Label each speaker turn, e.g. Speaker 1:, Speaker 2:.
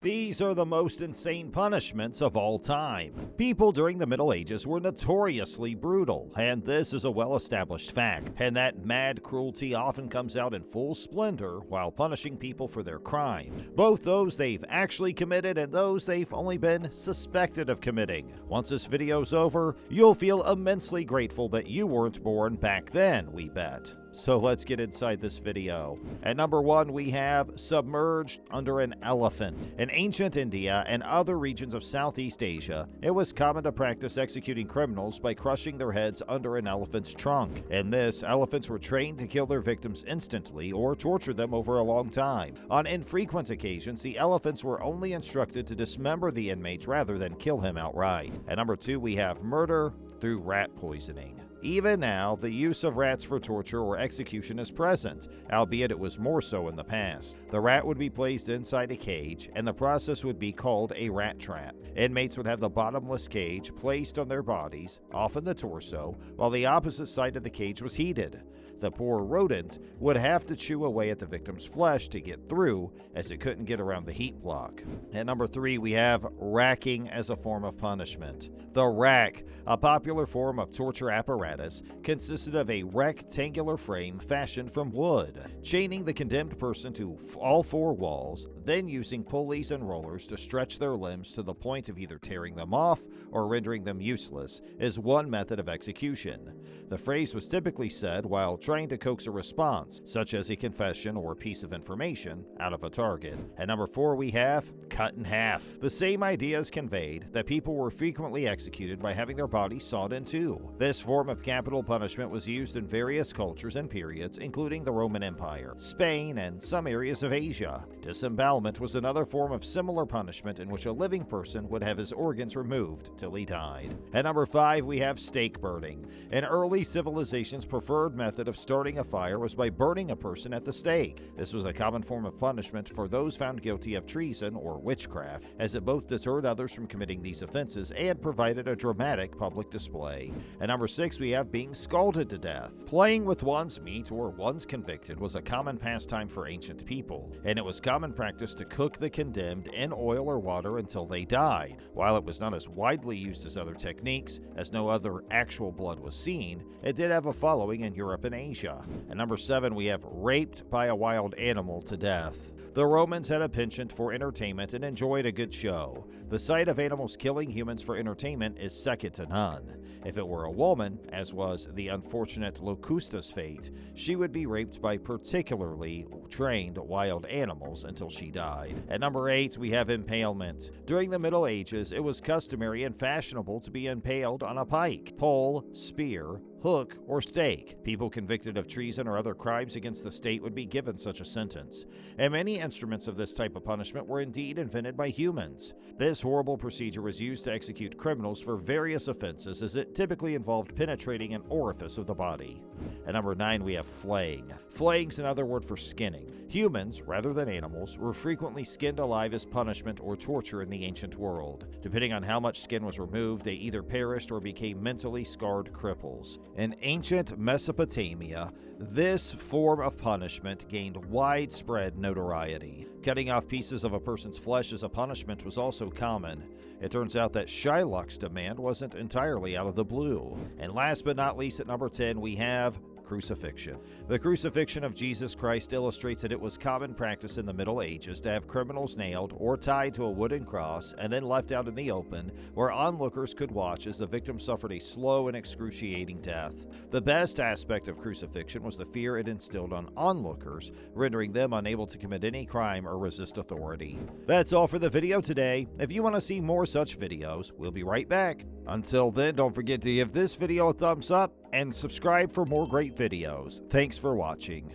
Speaker 1: These are the most insane punishments of all time. People during the Middle Ages were notoriously brutal, and this is a well-established fact, and that mad cruelty often comes out in full splendor while punishing people for their crime, both those they've actually committed and those they've only been suspected of committing. Once this video's over, you'll feel immensely grateful that you weren't born back then, we bet. So let's get inside this video. At number 1, we have Submerged under an elephant. In ancient India and other regions of Southeast Asia, it was common to practice executing criminals by crushing their heads under an elephant's trunk. In this, elephants were trained to kill their victims instantly or torture them over a long time. On infrequent occasions, the elephants were only instructed to dismember the inmates rather than kill him outright. At number 2, we have murder through rat poisoning. Even now, the use of rats for torture or execution is present, albeit it was more so in the past. The rat would be placed inside a cage, and the process would be called a rat trap. Inmates would have the bottomless cage placed on their bodies, often the torso, while the opposite side of the cage was heated. The poor rodent would have to chew away at the victim's flesh to get through, as it couldn't get around the heat block. At number 3, we have racking as a form of punishment. The rack, a popular form of torture apparatus, consisted of a rectangular frame fashioned from wood, chaining the condemned person to all 4 walls, then using pulleys and rollers to stretch their limbs to the point of either tearing them off or rendering them useless, is one method of execution. The phrase was typically said while trying to coax a response, such as a confession or piece of information, out of a target. At number 4, we have cut in half. The same idea is conveyed that people were frequently executed by having their bodies sawed in two. This form of capital punishment was used in various cultures and periods, including the Roman Empire, Spain, and some areas of Asia. Disembowelment was another form of similar punishment in which a living person would have his organs removed till he died. At number 5, we have stake burning. An early civilization's preferred method of starting a fire was by burning a person at the stake. This was a common form of punishment for those found guilty of treason or witchcraft, as it both deterred others from committing these offenses and provided a dramatic public display. At number 6, we have being scalded to death. Playing with one's meat or one's convicted was a common pastime for ancient people, and it was common practice to cook the condemned in oil or water until they died. While it was not as widely used as other techniques, as no other actual blood was seen, it did have a following in Europe and Asia. At number 7, we have raped by a wild animal to death. The Romans had a penchant for entertainment and enjoyed a good show. The sight of animals killing humans for entertainment is second to none. If it were a woman, as was the unfortunate Locusta's fate, she would be raped by particularly trained wild animals until she died. At number 8, we have impalement. During the Middle Ages, it was customary and fashionable to be impaled on a pike, pole, spear, hook, or stake. People convicted of treason or other crimes against the state would be given such a sentence, and many instruments of this type of punishment were indeed invented by humans. This horrible procedure was used to execute criminals for various offenses, as it typically involved penetrating an orifice of the body. At number 9, we have flaying. Flaying's another word for skinning. Humans, rather than animals, were frequently skinned alive as punishment or torture in the ancient world. Depending on how much skin was removed, they either perished or became mentally scarred cripples. In ancient Mesopotamia, this form of punishment gained widespread notoriety. Cutting off pieces of a person's flesh as a punishment was also common. It turns out that Shylock's demand wasn't entirely out of the blue. And last but not least, at number 10, we have crucifixion. The crucifixion of Jesus Christ illustrates that it was common practice in the Middle Ages to have criminals nailed or tied to a wooden cross and then left out in the open, where onlookers could watch as the victim suffered a slow and excruciating death. The best aspect of crucifixion was the fear it instilled on onlookers, rendering them unable to commit any crime or resist authority. That's all for the video today. If you want to see more such videos, we'll be right back. Until then, don't forget to give this video a thumbs up and subscribe for more great videos. Thanks for watching.